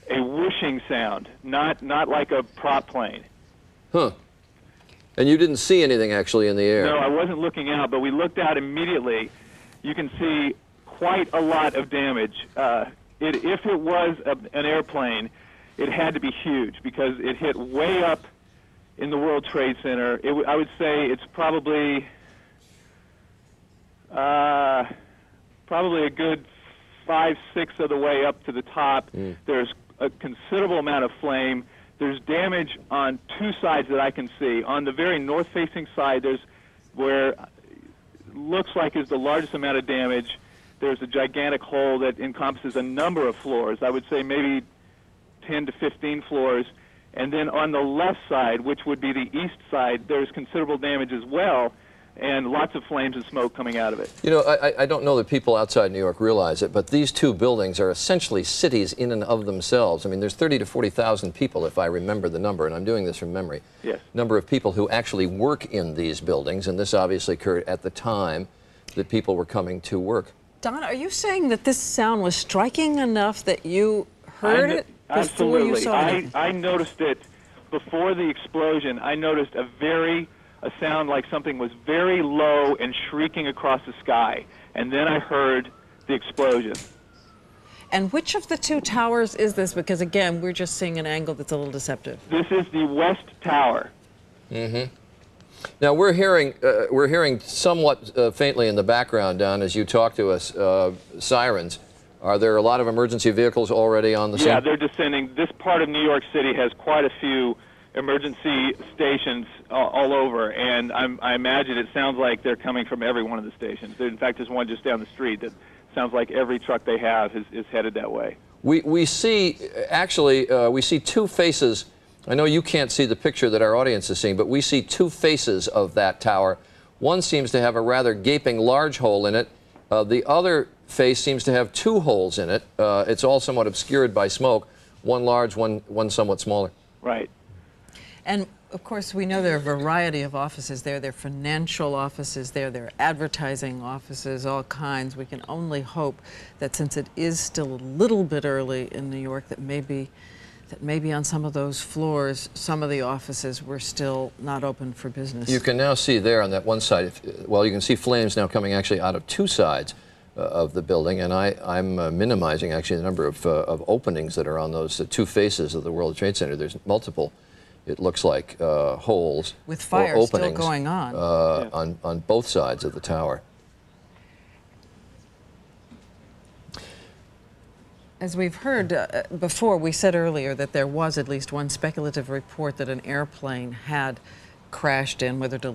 a whooshing sound, not like a prop plane. Huh. And you didn't see anything actually in the air? No, I wasn't looking out, but we looked out immediately. You can see quite a lot of damage. If it was an airplane, it had to be huge because it hit way up in the World Trade Center. I would say it's probably a good 5-6 of the way up to the top. There's a considerable amount of flame. There's damage on two sides that I can see. On the very north-facing side, there's where looks like is the largest amount of damage. There's a gigantic hole that encompasses a number of floors. I would say maybe 10 to 15 floors. And then on the left side, which would be the east side, there's considerable damage as well, and lots of flames and smoke coming out of it. You know, I don't know that people outside New York realize it, but these two buildings are essentially cities in and of themselves. I mean, there's 30 to 40,000 people, if I remember the number, and I'm doing this from memory. Yes. Number of people who actually work in these buildings, and this obviously occurred at the time that people were coming to work. Don, are you saying that this sound was striking enough that you heard it before Absolutely. you saw it? I noticed it before the explosion. I noticed a sound like something was very low and shrieking across the sky. And then I heard the explosion. And which of the two towers is this? Because again, we're just seeing an angle that's a little deceptive. This is the West Tower. Mm-hmm. Now we're hearing somewhat faintly in the background, Don, as you talk to us, sirens. Are there a lot of emergency vehicles already on the scene? Yeah, they're descending. This part of New York City has quite a few emergency stations all over, and I imagine it sounds like they're coming from every one of the stations. In fact, there's one just down the street that sounds like every truck they have is headed that way. We see, actually, we see two faces. I know you can't see the picture that our audience is seeing, but we see two faces of that tower. One seems to have a rather gaping large hole in it. The other face seems to have two holes in it. It's all somewhat obscured by smoke, one large, one somewhat smaller. Right. And of course, we know there are a variety of offices there. There are financial offices there. There are advertising offices, all kinds. We can only hope that since it is still a little bit early in New York, that maybe on some of those floors, some of the offices were still not open for business. You can now see there on that one side, well, you can see flames now coming actually out of two sides of the building, and I'm minimizing actually the number of openings that are on those two faces of the World Trade Center. There's multiple, it looks like, holes with fire or openings still going on. On both sides of the tower. As we've heard before, we said earlier that there was at least one speculative report that an airplane had crashed in, whether delivered